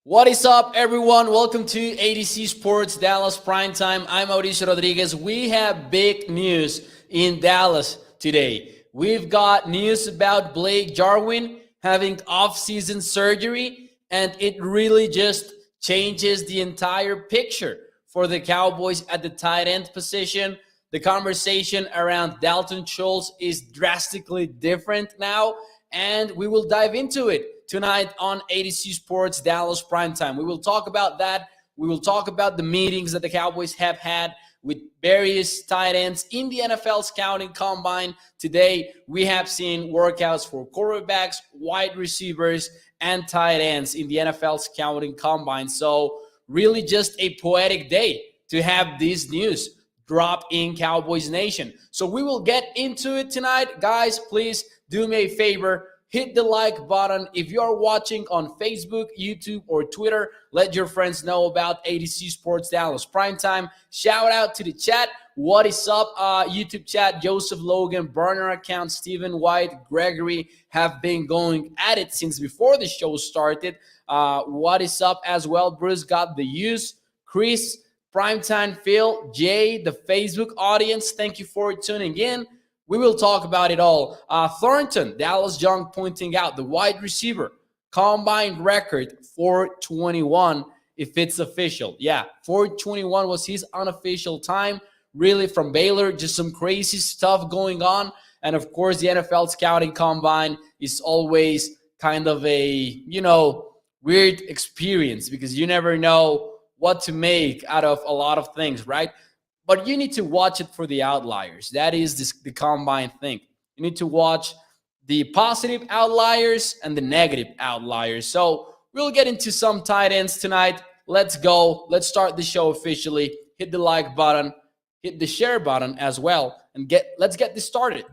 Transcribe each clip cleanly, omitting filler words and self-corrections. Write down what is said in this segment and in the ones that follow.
What is up, everyone? Welcome to ADC Sports Dallas Primetime. I'm Mauricio Rodríguez. We have big news in Dallas today. We've got news about Blake Jarwin having off-season surgery, and it really just changes the entire picture for the Cowboys at the tight end position. The conversation around Dalton Schultz is drastically different now, and we will dive into it tonight on ADC Sports Dallas Primetime. We will talk about that. We will talk about the meetings that the Cowboys have had with various tight ends in the NFL scouting combine. Today, we have seen workouts for quarterbacks, wide receivers, and tight ends in the NFL scouting combine. So really just a poetic day to have this news drop in Cowboys Nation. So we will get into it tonight. Guys, please do me a favor. Hit the like button. If you are watching on Facebook, YouTube, or Twitter, let your friends know about ADC Sports Dallas Primetime. Shout out to the chat. What is up, YouTube chat? Joseph Logan, burner account, Stephen White, Gregory have been going at it since before the show started. What is up as well? Bruce got the use. Chris, Primetime, Phil, Jay, the Facebook audience, thank you for tuning in. We will talk about it all. Thornton, Dallas Young pointing out the wide receiver combine record 4:21 if it's official. Yeah, 4:21 was his unofficial time. Really from Baylor, just some crazy stuff going on. And of course, the NFL scouting combine is always kind of a, weird experience because you never know what to make out of a lot of things, right? But you need to watch it for the outliers. That is the combine thing. You need to watch the positive outliers and the negative outliers. So we'll get into some tight ends tonight. Let's go. Let's start the show officially. Hit the like button. Hit the share button as well. And let's get this started.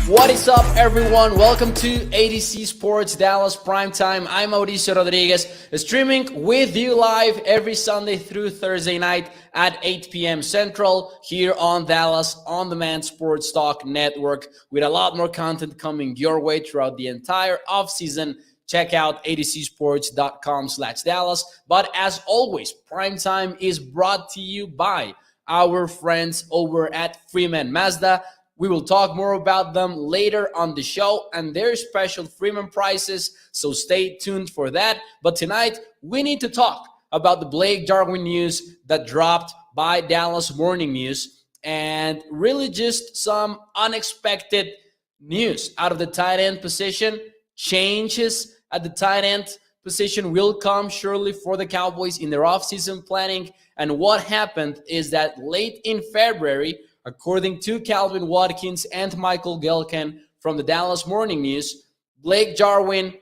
What is up, everyone? Welcome to ADC Sports Dallas Primetime. I'm Mauricio Rodríguez, streaming with you live every Sunday through Thursday night at 8 p.m. Central here on Dallas On Demand Sports Talk Network with a lot more content coming your way throughout the entire offseason. Check out adcsports.com/Dallas. But as always, Primetime is brought to you by our friends over at Freeman Mazda. We will talk more about them later on the show and their special Freeman prices, so stay tuned for that. But tonight, we need to talk about the Blake Jarwin news that dropped by Dallas Morning News and really just some unexpected news out of the tight end position. Changes at the tight end position will come surely for the Cowboys in their offseason planning. And what happened is that late in February, according to Calvin Watkins and Michael Gelkin from the Dallas Morning News, Blake Jarwin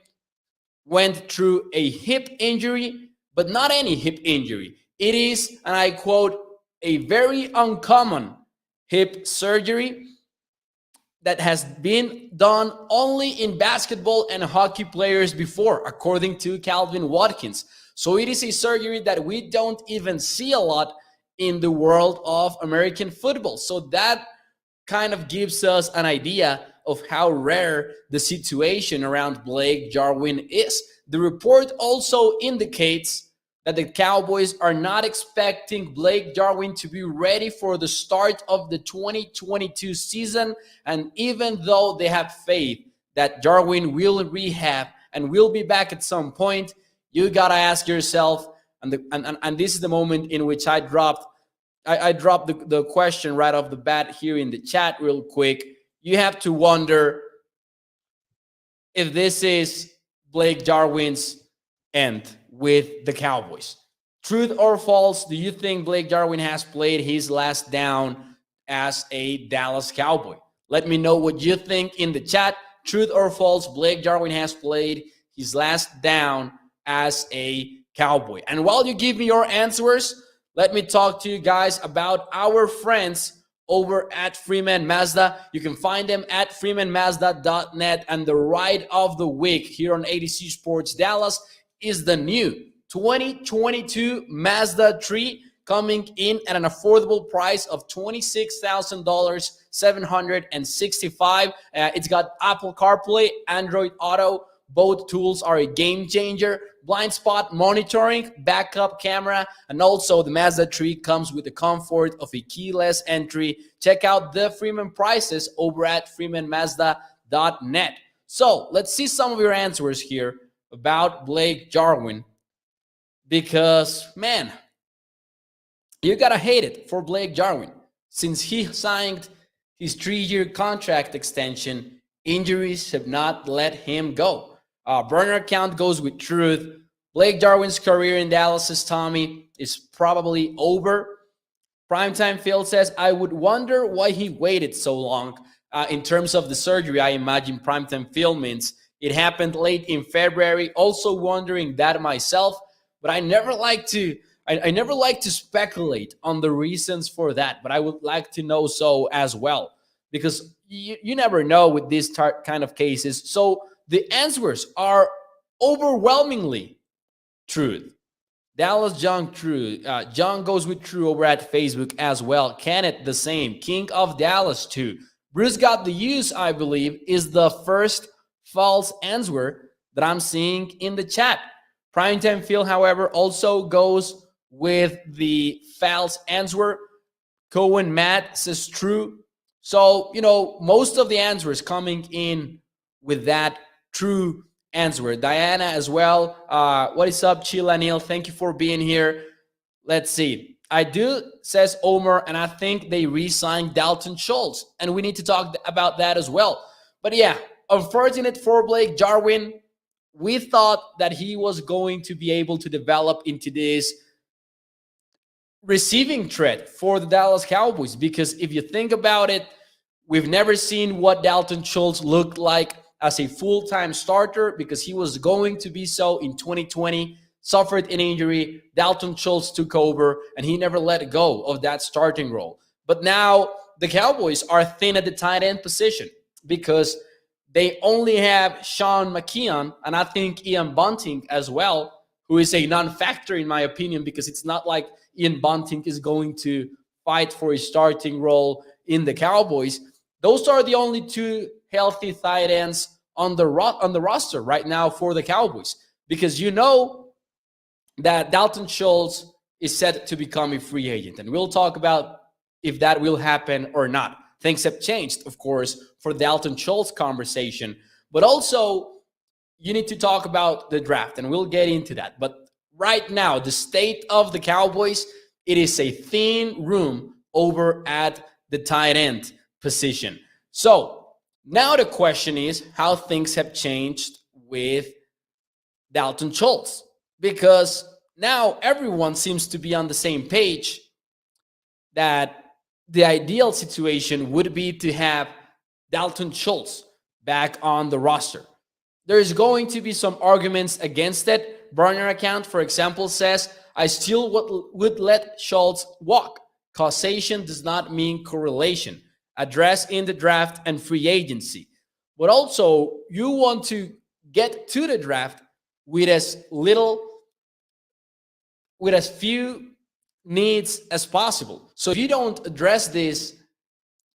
went through a hip injury, but not any hip injury. It is, and I quote, a very uncommon hip surgery that has been done only in basketball and hockey players before, according to Calvin Watkins. So it is a surgery that we don't even see a lot in the world of American football. So that kind of gives us an idea of how rare the situation around Blake Jarwin is. The report also indicates that the Cowboys are not expecting Blake Jarwin to be ready for the start of the 2022 season. And even though they have faith that Jarwin will rehab and will be back at some point, you got to ask yourself, and this is the moment in which I dropped the question right off the bat here in the chat real quick. You have to wonder if this is Blake Jarwin's end with the Cowboys. Truth or false, do you think Blake Jarwin has played his last down as a Dallas Cowboy? Let me know what you think in the chat. Truth or false, Blake Jarwin has played his last down as a Cowboy. And while you give me your answers, let me talk to you guys about our friends over at Freeman Mazda. You can find them at freemanmazda.net. And the ride of the week here on ADC Sports Dallas is the new 2022 Mazda 3, coming in at an affordable price of $26,765. It's got Apple CarPlay, Android Auto. Both tools are a game changer. Blind spot monitoring, backup camera, and also the Mazda 3 comes with the comfort of a keyless entry. Check out the Freeman prices over at freemanmazda.net. So let's see some of your answers here about Blake Jarwin, because, man, you gotta hate it for Blake Jarwin. Since he signed his 3-year contract extension, injuries have not let him go. Burner account goes with truth. Blake Jarwin's career in Dallas's Tommy is probably over. Primetime Phil says, I would wonder why he waited so long. In terms of the surgery, I imagine Primetime Phil means it happened late in February. Also wondering that myself, but I never like to speculate on the reasons for that, but I would like to know so as well, because you never know with these kind of cases. So the answers are overwhelmingly truth. Dallas John True. John goes with true over at Facebook as well. Kenneth the same. King of Dallas too. Bruce got the use, I believe, is the first false answer that I'm seeing in the chat. Primetime Phil, however, also goes with the false answer. Cohen Matt says true. So, most of the answers coming in with that true answer. Diana as well. What is up, Chila Neil? Thank you for being here. Let's see. I do, says Omer, and I think they re-signed Dalton Schultz, and we need to talk about that as well. But yeah, unfortunate for Blake Jarwin. We thought that he was going to be able to develop into this receiving threat for the Dallas Cowboys, because if you think about it, we've never seen what Dalton Schultz looked like as a full-time starter, because he was going to be so in 2020, suffered an injury. Dalton Schultz took over, and he never let go of that starting role. But now the Cowboys are thin at the tight end position because they only have Sean McKeon, and I think Ian Bunting as well, who is a non-factor in my opinion, because it's not like Ian Bunting is going to fight for a starting role in the Cowboys. Those are the only two healthy tight ends on the roster right now for the Cowboys, because that Dalton Schultz is set to become a free agent, and we'll talk about if that will happen or not. Things have changed, of course, for the Dalton Schultz conversation, but also you need to talk about the draft, and we'll get into that. But right now, the state of the Cowboys, it is a thin room over at the tight end position. So now the question is how things have changed with Dalton Schultz, because now everyone seems to be on the same page that the ideal situation would be to have Dalton Schultz back on the roster. There's going to be some arguments against it. Burner account, for example, says, I still would let Schultz walk. Causation does not mean correlation. Address in the draft and free agency. But also, you want to get to the draft with as few needs as possible. So if you don't address this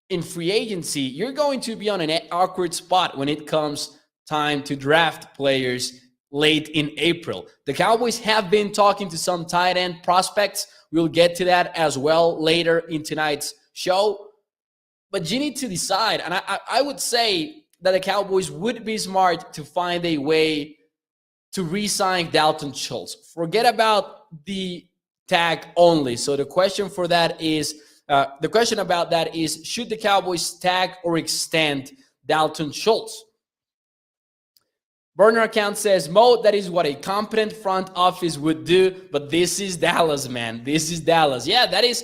in free agency, you're going to be on an awkward spot when it comes time to draft players late in April. The Cowboys have been talking to some tight end prospects. We'll get to that as well later in tonight's show. But you need to decide, and I would say that the Cowboys would be smart to find a way to re-sign Dalton Schultz. Forget about the tag only. So the question about that is, should the Cowboys tag or extend Dalton Schultz? Burner account says, Mo, that is what a competent front office would do, but this is Dallas, man. This is Dallas. Yeah, that is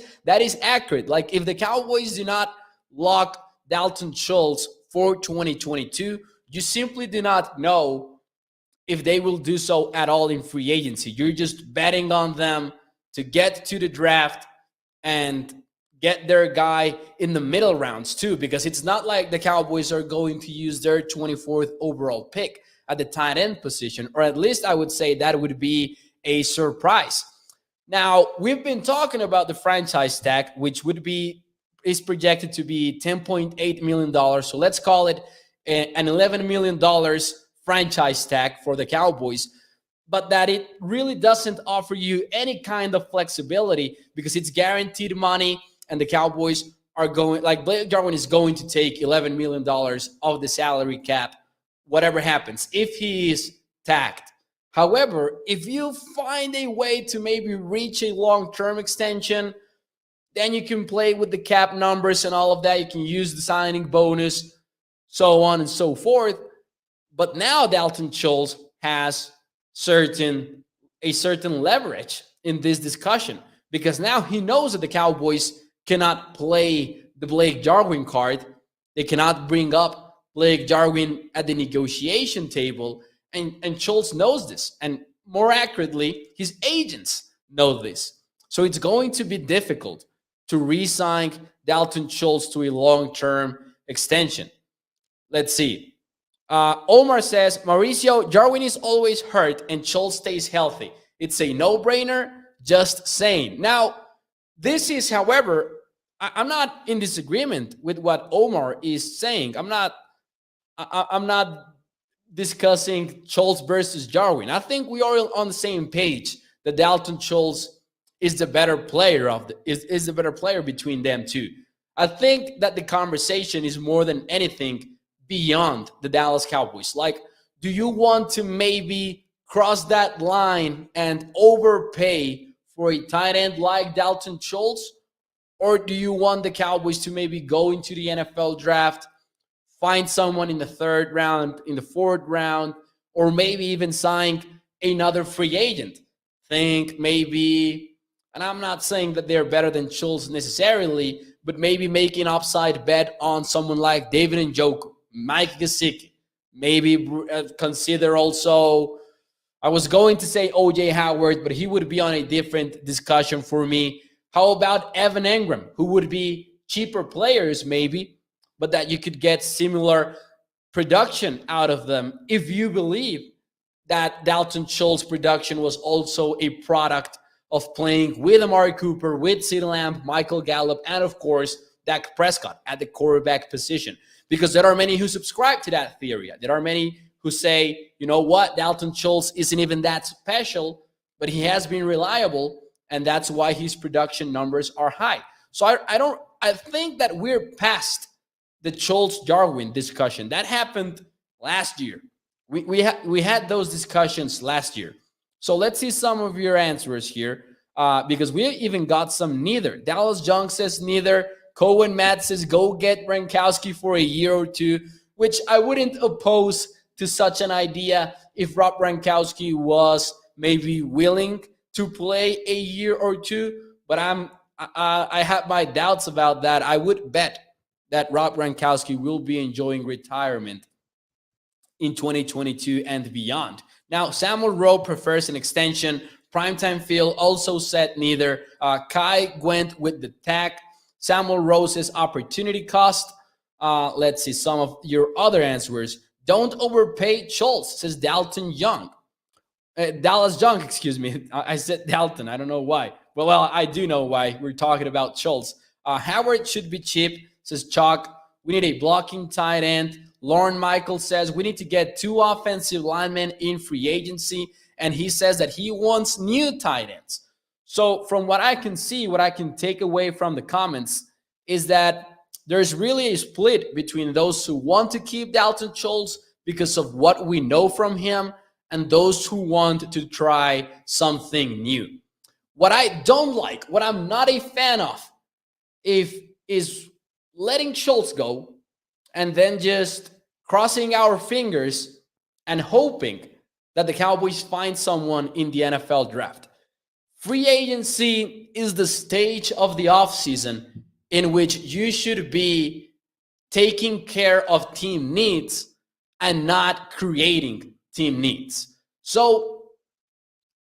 accurate. Like, if the Cowboys do not lock Dalton Schultz for 2022, you simply do not know if they will do so at all in free agency. You're just betting on them to get to the draft and get their guy in the middle rounds too, because it's not like the Cowboys are going to use their 24th overall pick at the tight end position, or at least I would say that would be a surprise. Now, we've been talking about the franchise tag, which is projected to be $10.8 million. So let's call it an $11 million franchise tag for the Cowboys, but that it really doesn't offer you any kind of flexibility because it's guaranteed money, and the Cowboys are going, like Blake Jarwin is going to take $11 million of the salary cap, whatever happens, if he is tagged. However, if you find a way to maybe reach a long-term extension, then you can play with the cap numbers and all of that. You can use the signing bonus, so on and so forth. But now Dalton Schultz has a certain leverage in this discussion, because now he knows that the Cowboys cannot play the Blake Jarwin card. They cannot bring up Blake Jarwin at the negotiation table. And Schultz knows this. And more accurately, his agents know this. So it's going to be difficult to re-sign Dalton Schultz to a long-term extension. Let's see. Omar says, Mauricio, Jarwin is always hurt and Schultz stays healthy. It's a no-brainer, just saying. Now, this is, however, I'm not in disagreement with what Omar is saying. I'm not discussing Schultz versus Jarwin. I think we are on the same page that Dalton Schultz is the better player is the better player between them two. I think that the conversation is more than anything beyond the Dallas Cowboys. Like, do you want to maybe cross that line and overpay for a tight end like Dalton Schultz? Or do you want the Cowboys to maybe go into the NFL draft, find someone in the third round, in the fourth round, or maybe even sign another free agent? Think maybe, and I'm not saying that they're better than Schultz necessarily, but maybe make an upside bet on someone like David Njoku, Mike Gesicki. Maybe consider also, I was going to say O.J. Howard, but he would be on a different discussion for me. How about Evan Engram, who would be cheaper players maybe, but that you could get similar production out of them if you believe that Dalton Schultz production was also a product of playing with Amari Cooper, with CeeDee Lamb, Michael Gallup, and of course, Dak Prescott at the quarterback position. Because there are many who subscribe to that theory. There are many who say, you know what, Dalton Schultz isn't even that special, but he has been reliable, and that's why his production numbers are high. So I think that we're past the Schultz-Jarwin discussion. That happened last year. We had those discussions last year. So let's see some of your answers here, because we even got some neither. Dallas Young says neither. Cohen Matt says go get Gronkowski for a year or two, which I wouldn't oppose to such an idea if Rob Gronkowski was maybe willing to play a year or two. But I have my doubts about that. I would bet that Rob Gronkowski will be enjoying retirement in 2022 and beyond. Now, Samuel Rowe prefers an extension. Primetime Phil also said neither. Kai went with the tag. Samuel Rose's opportunity cost. Let's see some of your other answers. Don't overpay Schultz, says Dalton Young. Dallas Young, excuse me. I said Dalton. I don't know why. Well, I do know why. We're talking about Schultz. Howard should be cheap, says Chalk. We need a blocking tight end. Lauren Michael says we need to get 2 offensive linemen in free agency. And he says that he wants new tight ends. So from what I can see, what I can take away from the comments is that there's really a split between those who want to keep Dalton Schultz because of what we know from him and those who want to try something new. What I don't like, what I'm not a fan of, is letting Schultz go and then just crossing our fingers and hoping that the Cowboys find someone in the NFL draft. Free agency is the stage of the offseason in which you should be taking care of team needs and not creating team needs. So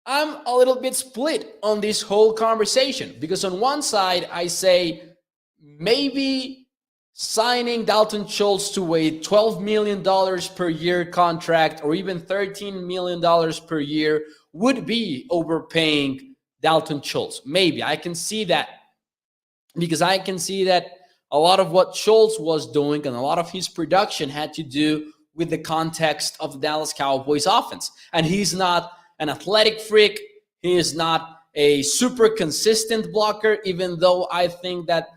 I'm a little bit split on this whole conversation because on one side I say maybe signing Dalton Schultz to a $12 million per year contract or even $13 million per year would be overpaying Dalton Schultz. Maybe I can see that, because I can see that a lot of what Schultz was doing and a lot of his production had to do with the context of the Dallas Cowboys offense. And he's not an athletic freak. He is not a super consistent blocker, even though I think that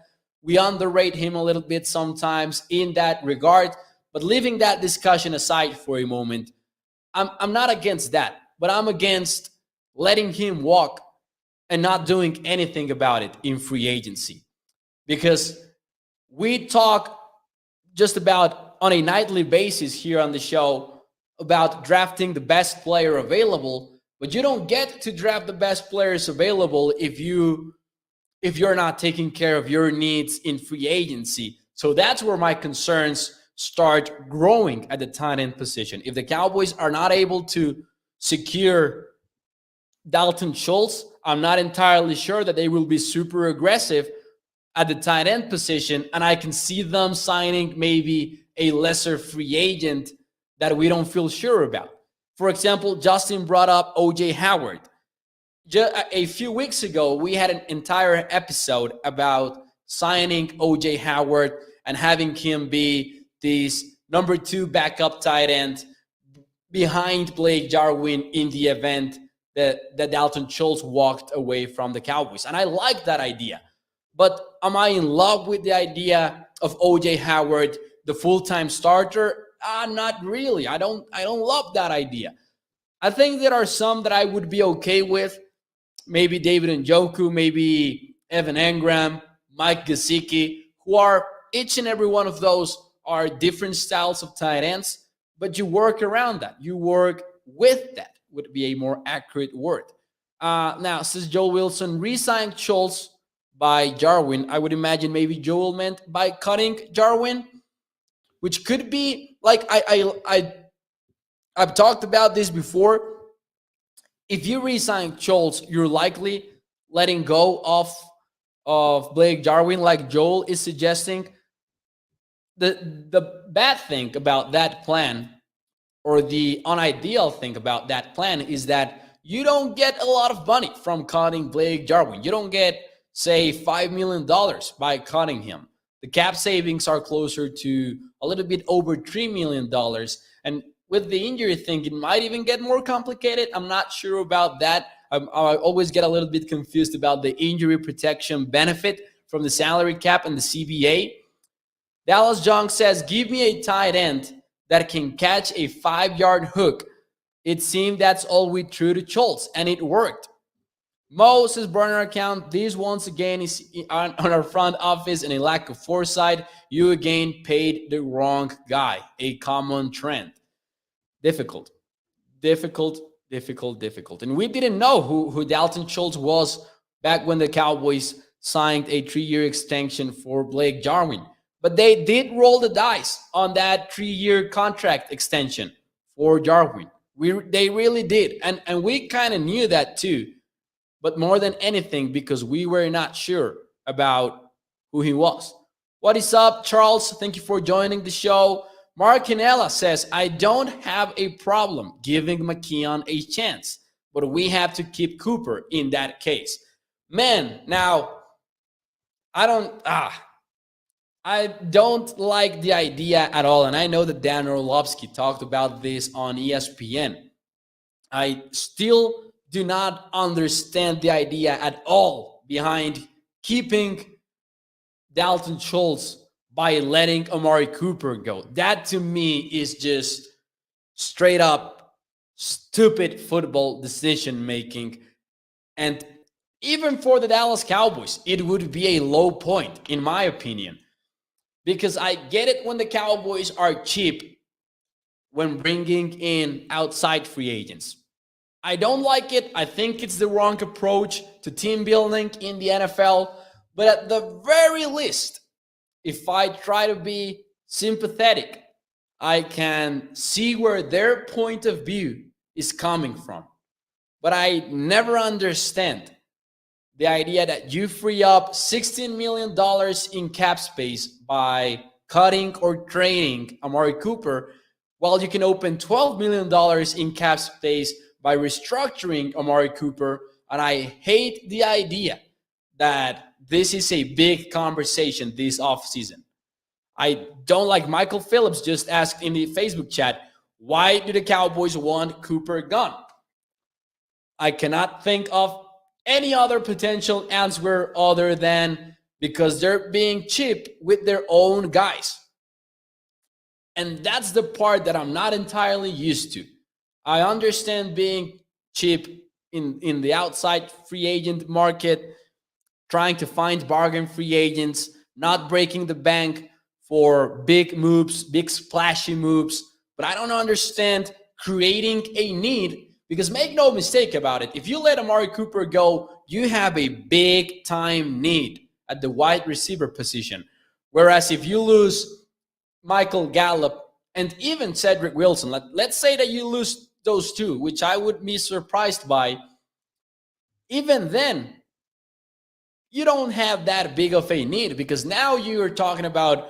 we underrate him a little bit sometimes in that regard. But leaving that discussion aside for a moment, I'm not against that, but I'm against letting him walk and not doing anything about it in free agency. Because we talk just about on a nightly basis here on the show about drafting the best player available, but you don't get to draft the best players available if you're not taking care of your needs in free agency. So that's where my concerns start growing at the tight end position. If the Cowboys are not able to secure Dalton Schultz, I'm not entirely sure that they will be super aggressive at the tight end position, and I can see them signing maybe a lesser free agent that we don't feel sure about. For example, Justin brought up O.J. Howard. A few weeks ago, we had an entire episode about signing O.J. Howard and having him be this number 2 backup tight end behind Blake Jarwin in the event that Dalton Schultz walked away from the Cowboys. And I like that idea. But am I in love with the idea of O.J. Howard, the full-time starter? Not really. I don't love that idea. I think there are some that I would be okay with. Maybe David Njoku, maybe Evan Engram, Mike Gesicki, who are each and every one of those are different styles of tight ends, but you work around that. You work with that, would be a more accurate word. Now, says Joel Wilson, re-signed Schultz by Jarwin. I would imagine maybe Joel meant by cutting Jarwin, which could be like I've talked about this before. If you re-sign Schultz, you're likely letting go of Blake Jarwin, like Joel is suggesting. The bad thing about that plan, or the unideal thing about that plan, is that you don't get a lot of money from cutting Blake Jarwin. You don't get, say, $5 million by cutting him. The cap savings are closer to a little bit over $3 million. And with the injury thing, it might even get more complicated. I'm not sure about that. I always get a little bit confused about the injury protection benefit from the salary cap and the CBA. Dallas Young says, give me a tight end that can catch a 5-yard hook. It seemed that's all we threw to Schultz, and it worked. Mo says, burner account, this once again is on our front office and a lack of foresight. You again paid the wrong guy. A common trend. Difficult. And we didn't know who Dalton Schultz was back when the Cowboys signed a 3-year extension for Blake Jarwin. But they did roll the dice on that 3-year contract extension for Jarwin. They really did. And we kind of knew that too. But more than anything, because we were not sure about who he was. What is up, Charles? Thank you for joining the show. Mark Canella says, I don't have a problem giving McKeon a chance, but we have to keep Cooper in that case. Man, now, I don't like the idea at all, and I know that Dan Orlovsky talked about this on ESPN. I still do not understand the idea at all behind keeping Dalton Schultz by letting Amari Cooper go. That to me is just straight up stupid football decision making. And even for the Dallas Cowboys, it would be a low point, in my opinion. Because I get it when the Cowboys are cheap when bringing in outside free agents. I don't like it. I think it's the wrong approach to team building in the NFL. But at the very least, if I try to be sympathetic, I can see where their point of view is coming from. But I never understand the idea that you free up $16 million in cap space by cutting or trading Amari Cooper, while you can open $12 million in cap space by restructuring Amari Cooper. And I hate the idea that this is a big conversation this offseason. I don't like Michael Phillips just asked in the Facebook chat, why do the Cowboys want Cooper gone? I cannot think of any other potential answer other than because they're being cheap with their own guys. And that's the part that I'm not entirely used to. I understand being cheap in the outside free agent market, trying to find bargain free agents, not breaking the bank for big moves, big splashy moves. But I don't understand creating a need, because make no mistake about it, if you let Amari Cooper go, you have a big time need at the wide receiver position. Whereas if you lose Michael Gallup and even Cedric Wilson, let's say that you lose those two, which I would be surprised by, even then, you don't have that big of a need, because now you are talking about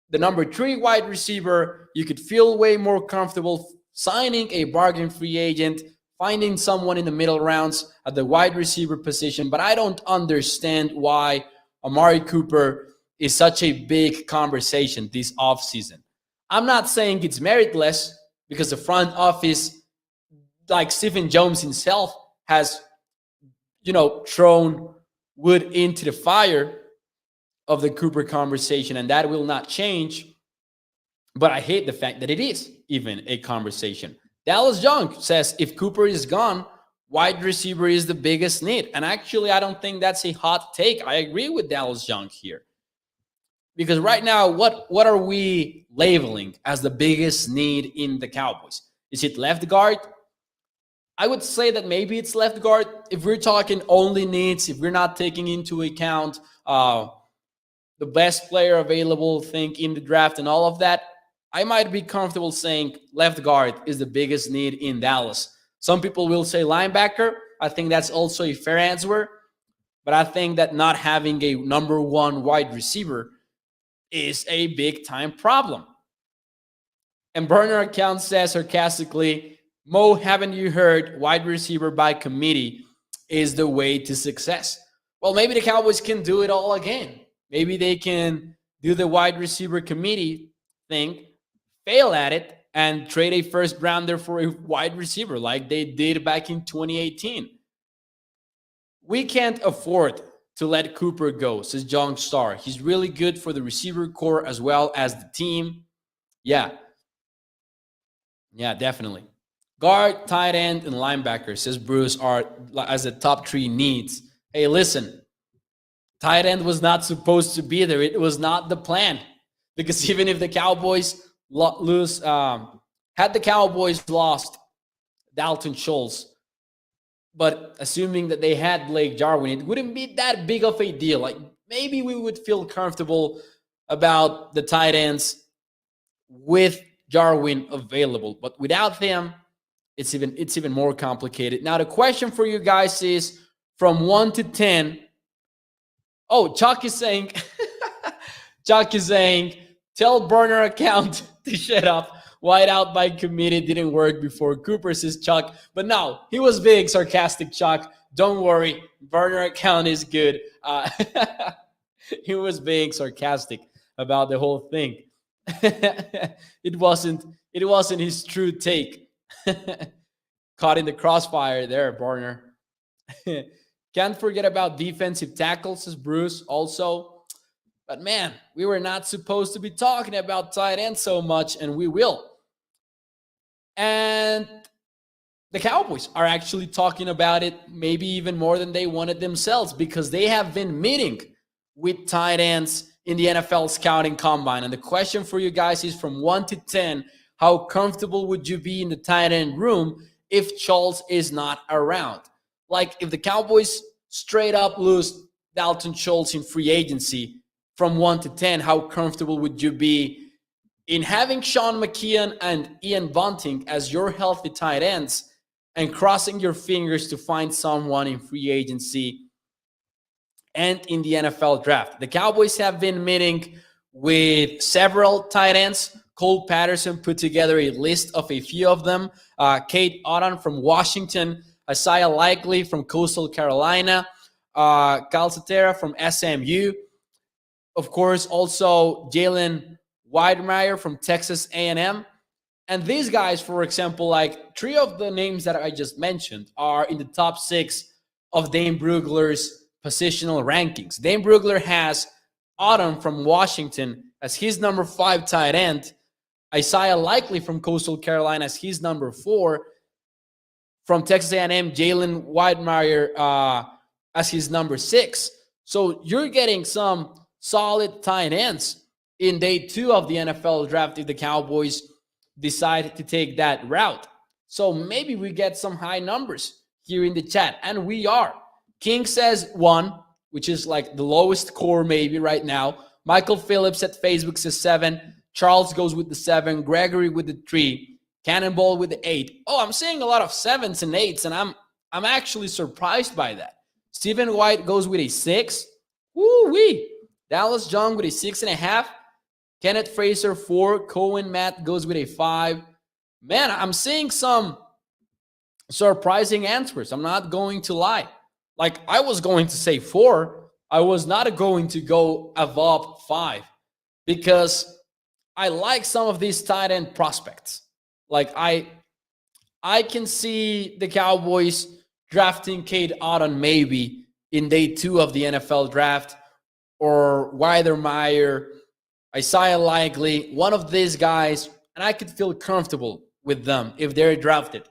the number 3 wide receiver. You could feel way more comfortable signing a bargain free agent, finding someone in the middle rounds at the wide receiver position. But I don't understand why Amari Cooper is such a big conversation this offseason. I'm not saying it's meritless, because the front office, like Stephen Jones himself, has, thrown wood into the fire of the Cooper conversation, and that will not change. But I hate the fact that it is even a conversation. Dallas Young says if Cooper is gone, wide receiver is the biggest need. And actually, I don't think that's a hot take. I agree with Dallas Young here. Because right now, what are we labeling as the biggest need in the Cowboys? Is it left guard? I would say that maybe it's left guard. If we're talking only needs, if we're not taking into account the best player available, think in the draft and all of that, I might be comfortable saying left guard is the biggest need in Dallas. Some people will say linebacker. I think that's also a fair answer. But I think that not having a number 1 wide receiver is a big time problem. And Burner Account says sarcastically, Mo, haven't you heard wide receiver by committee is the way to success? Well, maybe the Cowboys can do it all again. Maybe they can do the wide receiver committee thing, fail at it, and trade a first rounder for a wide receiver like they did back in 2018. We can't afford to let Cooper go, says John Starr. He's really good for the receiver core as well as the team. Yeah, definitely. Guard, tight end, and linebacker, says Bruce, are as the top 3 needs. Hey, listen, tight end was not supposed to be there. It was not the plan. Because even if the Cowboys had the Cowboys lost Dalton Schultz, but assuming that they had Blake Jarwin, it wouldn't be that big of a deal. Like, maybe we would feel comfortable about the tight ends with Jarwin available. But without him, it's even more complicated. Now, the question for you guys is, from 1 to 10. Oh, Chuck is saying, tell Burner Account to shut up. White out by committee didn't work before Cooper, says Chuck. But no, he was being sarcastic, Chuck. Don't worry, Burner Account is good. He was being sarcastic about the whole thing. It wasn't his true take. Caught in the crossfire there, Barner. Can't forget about defensive tackles, says Bruce also. But man, we were not supposed to be talking about tight end so much, and we will. And the Cowboys are actually talking about it maybe even more than they wanted themselves, because they have been meeting with tight ends in the NFL scouting combine. And the question for you guys is, from 1 to 10, how comfortable would you be in the tight end room if Schultz is not around? Like, if the Cowboys straight up lose Dalton Schultz in free agency, from 1 to 10, how comfortable would you be in having Sean McKeon and Ian Bunting as your healthy tight ends, and crossing your fingers to find someone in free agency end in the NFL draft. The Cowboys have been meeting with several tight ends. Cole Patterson put together a list of a few of them. Kate Otton from Washington, Isaiah Likely from Coastal Carolina, Calcaterra from SMU. Of course, also Jalen Wydermyer from Texas A&M. And these guys, for example, like 3 of the names that I just mentioned are in the top 6 of Dane Brugler's positional rankings. Dane Brugler has Otton from Washington as his number 5 tight end, Isaiah Likely from Coastal Carolina as his number 4, from Texas A&M, Jalen Wydermyer as his number 6. So you're getting some solid tight ends in day 2 of the NFL draft if the Cowboys decide to take that route. So maybe we get some high numbers here in the chat, and we are. King says 1, which is like the lowest core maybe right now. Michael Phillips at Facebook says 7. Charles goes with the 7. Gregory with the 3. Cannonball with the 8. Oh, I'm seeing a lot of 7s and 8s, and I'm actually surprised by that. Stephen White goes with a 6. Woo-wee. Dallas Young with a 6.5. Kenneth Fraser 4. Cohen Matt goes with a 5. Man, I'm seeing some surprising answers. I'm not going to lie. Like, I was going to say 4. I was not going to go above 5 because I like some of these tight end prospects. Like, I can see the Cowboys drafting Kate Otton maybe in day 2 of the NFL draft, or Wydermyer, Isaiah Likely, one of these guys, and I could feel comfortable with them if they're drafted.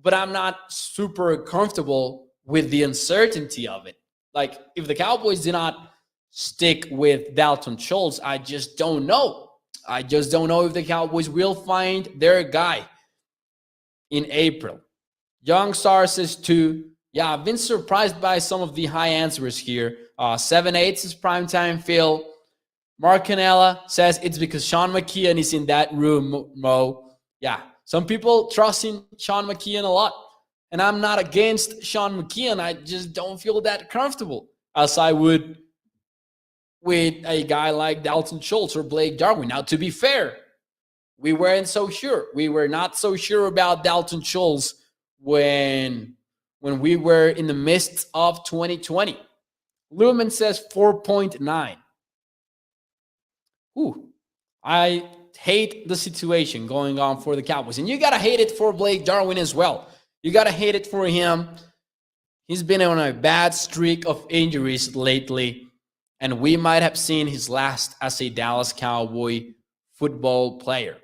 But I'm not super comfortable with the uncertainty of it. Like, if the Cowboys do not stick with Dalton Schultz, I just don't know. I just don't know if the Cowboys will find their guy in April. Young Star says 2. Yeah, I've been surprised by some of the high answers here. 7/8 is Primetime Phil. Mark Canella says it's because Sean McKeon is in that room, Mo. Yeah, some people trust in Sean McKeon a lot. And I'm not against Sean McKeon. I just don't feel that comfortable as I would with a guy like Dalton Schultz or Blake Jarwin. Now, to be fair, we weren't so sure. We were not so sure about Dalton Schultz when we were in the midst of 2020. Lumen says 4.9. Ooh, I hate the situation going on for the Cowboys. And you got to hate it for Blake Jarwin as well. You got to hate it for him. He's been on a bad streak of injuries lately, and we might have seen his last as a Dallas Cowboy football player.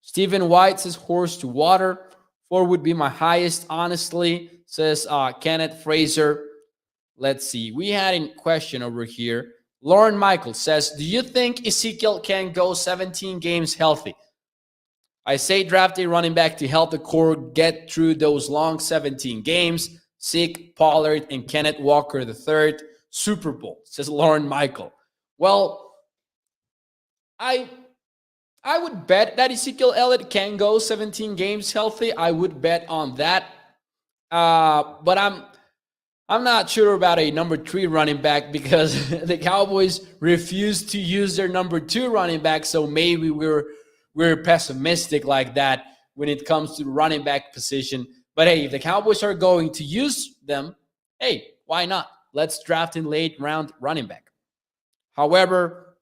Stephen White says horse to water. 4 would be my highest, honestly, says Kenneth Fraser. Let's see. We had a question over here. Lauren Michael says, do you think Ezekiel can go 17 games healthy? I say draft a running back to help the core get through those long 17 games. Zeke, Pollard, and Kenneth Walker III. Super Bowl, says Lauren Michael. Well, I would bet that Ezekiel Elliott can go 17 games healthy. I would bet on that. But I'm not sure about a number 3 running back because the Cowboys refuse to use their number 2 running back. So maybe we're pessimistic like that when it comes to the running back position. But hey, if the Cowboys are going to use them, hey, why not? Let's draft in late round running back. However,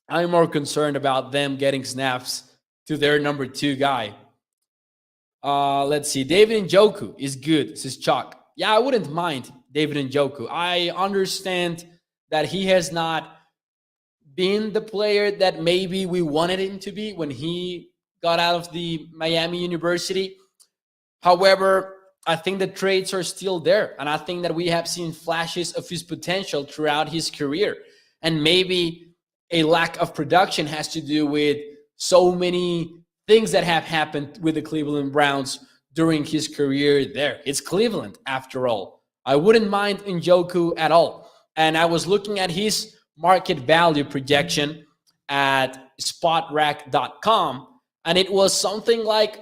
I'm more concerned about them getting snaps to their number 2 guy. Let's see. David Njoku is good, says Chuck. Yeah, I wouldn't mind David Njoku. I understand that he has not been the player that maybe we wanted him to be when he got out of the Miami University. However, I think the traits are still there, and I think that we have seen flashes of his potential throughout his career. And maybe a lack of production has to do with so many things that have happened with the Cleveland Browns during his career there. It's Cleveland, after all. I wouldn't mind Njoku at all. And I was looking at his market value projection at spotrack.com, and it was something like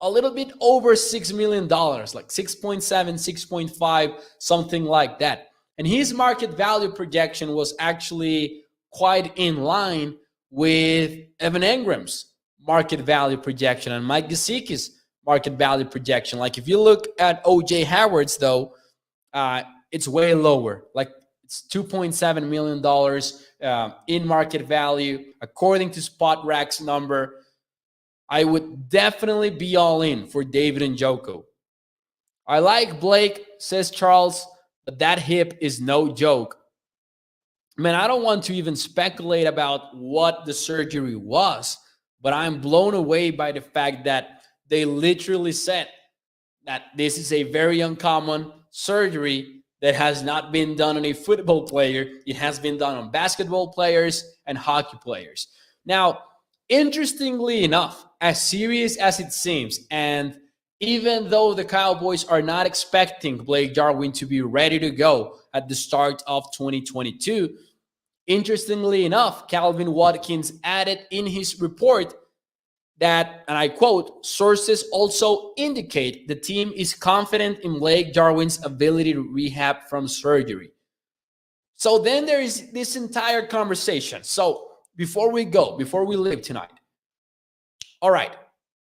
a little bit over $6 million, like 6.7, 6.5, something like that. And his market value projection was actually quite in line with Evan Engram's market value projection and Mike Gesicki's market value projection. Like if you look at OJ Howard's, though, it's way lower. Like it's $2.7 million in market value. According to Spot Rack's number, I would definitely be all in for David Njoku. I like Blake, says Charles, but that hip is no joke. Man, I don't want to even speculate about what the surgery was, but I'm blown away by the fact that they literally said that this is a very uncommon surgery that has not been done on a football player. It has been done on basketball players and hockey players. Now, interestingly enough, as serious as it seems, and even though the Cowboys are not expecting Blake Jarwin to be ready to go at the start of 2022, interestingly enough, Calvin Watkins added in his report that, and I quote, sources also indicate the team is confident in Blake Jarwin's ability to rehab from surgery. So then there is this entire conversation. So before we leave tonight, all right,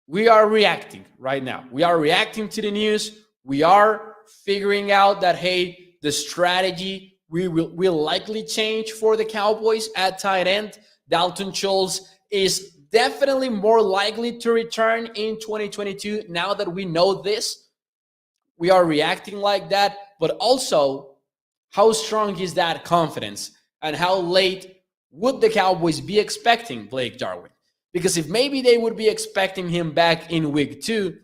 we are reacting right now. We are reacting to the news. We are figuring out that, hey, the strategy will likely change for the Cowboys at tight end. Dalton Schultz is definitely more likely to return in 2022 now that we know this. We are reacting like that, but also how strong is that confidence and how late would the Cowboys be expecting Blake Jarwin? Because if maybe they would be expecting him back in week 2,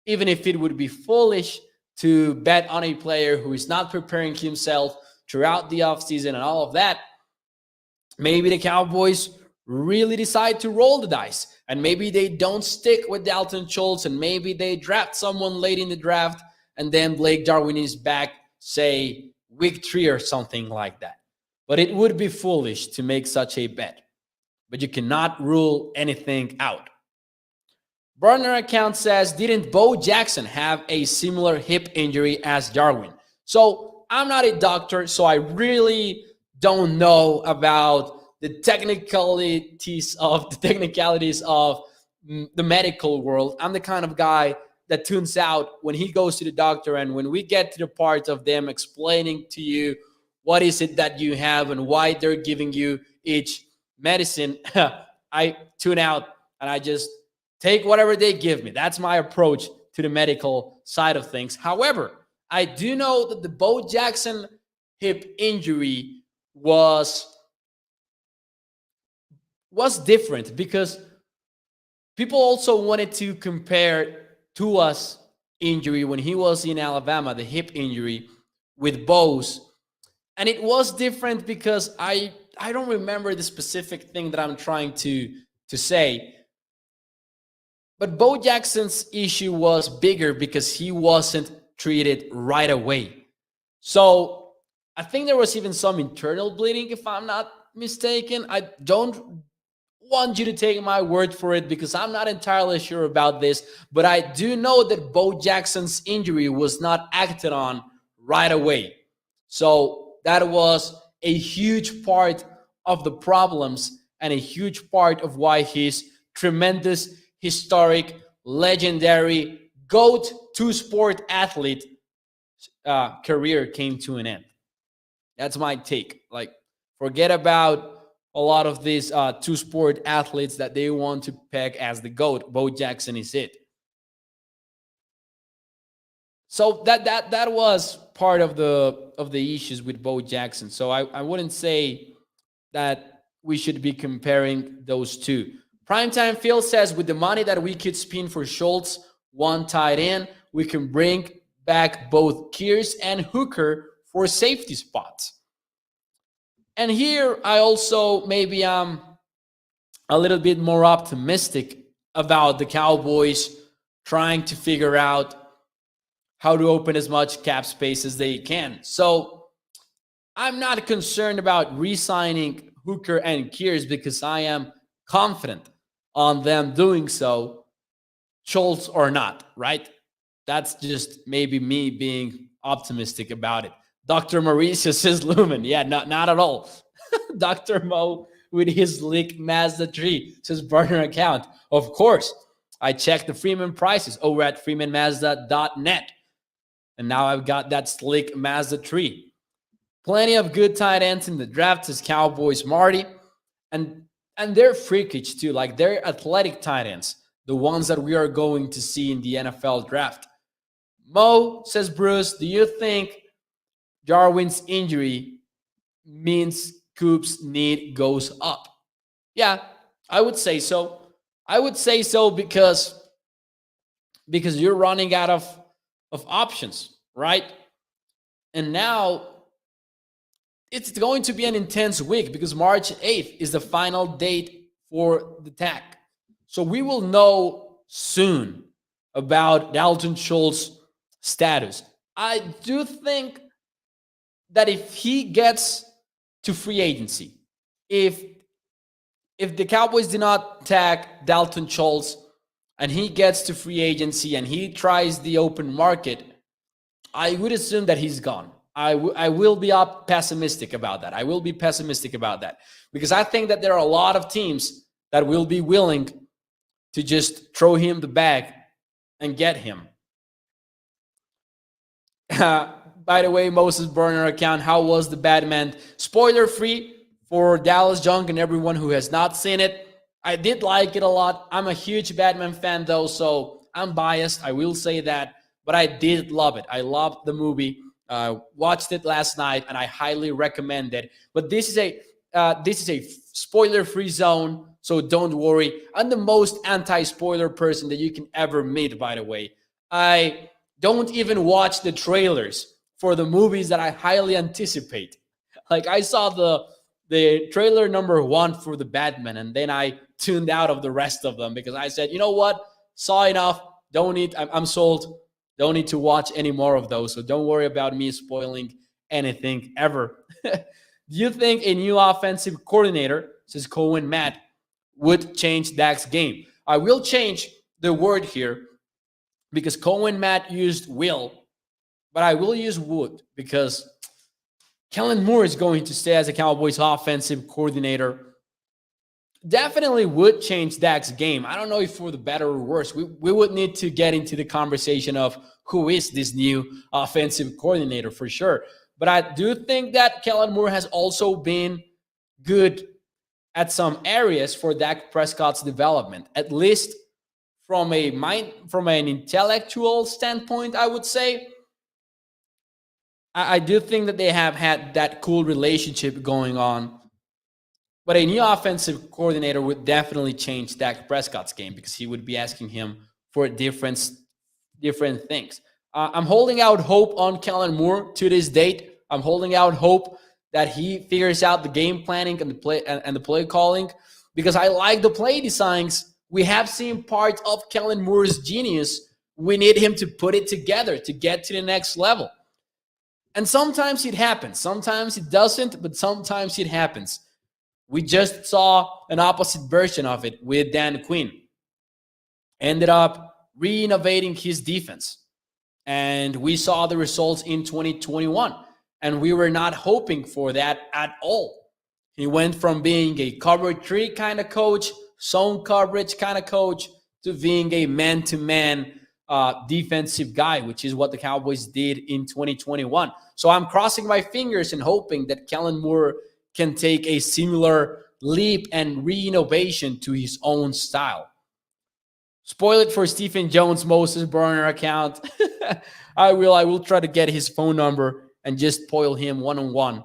even if it would be foolish to bet on a player who is not preparing himself throughout the offseason and all of that, maybe the Cowboys really decide to roll the dice. And maybe they don't stick with Dalton Schultz, and maybe they draft someone late in the draft, and then Blake Jarwin is back, say, week 3 or something like that. But it would be foolish to make such a bet. But you cannot rule anything out. Burner account says, didn't Bo Jackson have a similar hip injury as Jarwin? So I'm not a doctor, so I really don't know about the technicalities of the medical world. I'm the kind of guy that tunes out when he goes to the doctor, and when we get to the part of them explaining to you what is it that you have and why they're giving you each medicine, I tune out and I just take whatever they give me. That's my approach to the medical side of things. However, I do know that the Bo Jackson hip injury was different because people also wanted to compare Tua's injury when he was in Alabama, the hip injury, with Bo's. And it was different because I don't remember the specific thing that I'm trying to say. But Bo Jackson's issue was bigger because he wasn't treated right away. So I think there was even some internal bleeding, if I'm not mistaken. I don't want you to take my word for it because I'm not entirely sure about this, but I do know that Bo Jackson's injury was not acted on right away. So that was a huge part of the problems and a huge part of why his tremendous, historic, legendary, GOAT two-sport athlete career came to an end. That's my take. Like, forget about a lot of these two-sport athletes that they want to peg as the GOAT. Bo Jackson is it. So that was part of the issues with Bo Jackson. So I wouldn't say that we should be comparing those two. Primetime Phil says, with the money that we could spend for Schultz, one tight end, we can bring back both Kears and Hooker for safety spots. And here I also maybe am a little bit more optimistic about the Cowboys trying to figure out how to open as much cap space as they can. So I'm not concerned about re-signing Hooker and Kears because I am confident on them doing so, Schultz or not, right? That's just maybe me being optimistic about it. Dr. Mauricio says Lumen. Yeah, not at all. Dr. Mo with his slick Mazda 3 says burner account. Of course, I checked the Freeman prices over at freemanmazda.net. And now I've got that slick Mazda 3. Plenty of good tight ends in the draft, says Cowboys Marty. And they're freakish too. Like, they're athletic tight ends, the ones that we are going to see in the NFL draft. Mo, says Bruce, do you think Jarwin's injury means Coop's need goes up? Yeah, I would say so. I would say so because you're running out of options, right? And now it's going to be an intense week because March 8th is the final date for the tag. So we will know soon about Dalton Schultz status. I do think that if he gets to free agency, if the Cowboys do not tag Dalton Schultz and he gets to free agency and he tries the open market, I would assume that he's gone. I will be pessimistic about that. I will be pessimistic about that because I think that there are a lot of teams that will be willing to just throw him the bag and get him. By the way, Moses burner account, how was the Batman? Spoiler free for Dallas Junk and everyone who has not seen it. I did like it a lot. I'm a huge Batman fan though, so I'm biased. I will say that, but I did love it. I loved the movie. Watched it last night, and I highly recommend it. But this is a spoiler-free zone, so don't worry. I'm the most anti-spoiler person that you can ever meet. By the way, I don't even watch the trailers for the movies that I highly anticipate. Like, I saw the trailer number 1 for the Batman, and then I tuned out of the rest of them because I said, you know what, saw enough. Don't need. I'm sold. Don't need to watch any more of those. So don't worry about me spoiling anything ever. Do you think a new offensive coordinator, says Cohen Matt, would change Dak's game? I will change the word here because Cohen Matt used will, but I will use would because Kellen Moore is going to stay as a Cowboys offensive coordinator. Definitely would change Dak's game. I don't know if for the better or worse. We would need to get into the conversation of who is this new offensive coordinator for sure. But I do think that Kellen Moore has also been good at some areas for Dak Prescott's development, at least from an intellectual standpoint, I would say. I do think that they have had that cool relationship going on. But a new offensive coordinator would definitely change Dak Prescott's game because he would be asking him for different things. I'm holding out hope on Kellen Moore to this date. I'm holding out hope that he figures out the game planning and the play calling because I like the play designs. We have seen parts of Kellen Moore's genius. We need him to put it together to get to the next level. And sometimes it happens. Sometimes it doesn't, but sometimes it happens. We just saw an opposite version of it with Dan Quinn. Ended up renovating his defense. And we saw the results in 2021. And we were not hoping for that at all. He went from being a cover 3 kind of coach, zone coverage kind of coach, to being a man-to-man defensive guy, which is what the Cowboys did in 2021. So I'm crossing my fingers and hoping that Kellen Moore can take a similar leap and re-innovation to his own style. Spoil it for Stephen Jones' Moses burner account. I will try to get his phone number and just spoil him one-on-one.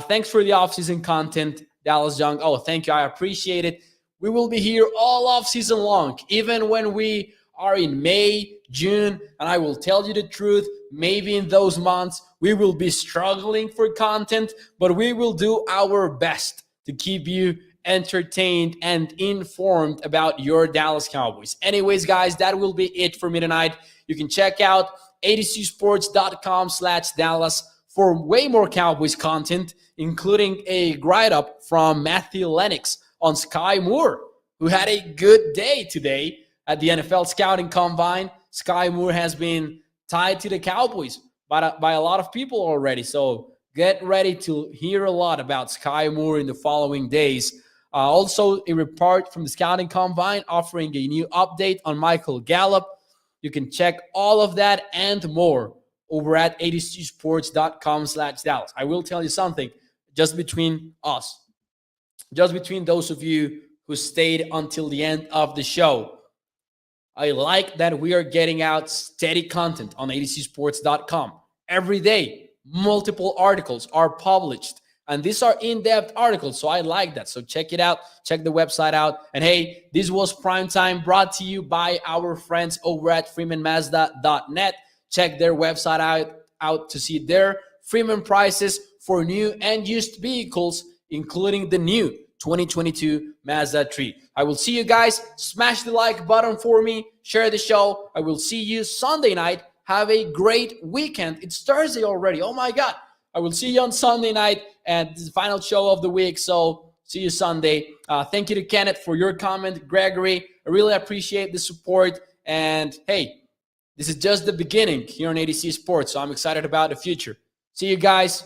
Thanks for the offseason content, Dallas Young. Oh, thank you. I appreciate it. We will be here all offseason long, even when we are in May, June, and I will tell you the truth, maybe in those months we will be struggling for content, but we will do our best to keep you entertained and informed about your Dallas Cowboys. Anyways, guys, that will be it for me tonight. You can check out adcsports.com/Dallas for way more Cowboys content, including a write-up from Matthew Lennox on Sky Moore, who had a good day today at the NFL Scouting Combine. Sky Moore has been tied to the Cowboys by a lot of people already. So get ready to hear a lot about Sky Moore in the following days. Also, a report from the Scouting Combine offering a new update on Michael Gallup. You can check all of that and more over at adcsports.com/Dallas. I will tell you something just between us, just between those of you who stayed until the end of the show. I like that we are getting out steady content on adcsports.com. Every day, multiple articles are published. And these are in-depth articles, so I like that. So check it out. Check the website out. And hey, this was Primetime brought to you by our friends over at freemanmazda.net. Check their website out to see their Freeman prices for new and used vehicles, including the new 2022 Mazda 3. I will see you guys. Smash the like button for me. Share the show. I will see you Sunday night. Have a great weekend. It's Thursday already. Oh my God. I will see you on Sunday night, and this is the final show of the week, so see you Sunday. Thank you to Kenneth for your comment, Gregory. I really appreciate the support, and hey, this is just the beginning here on ADC Sports, so I'm excited about the future. See you guys.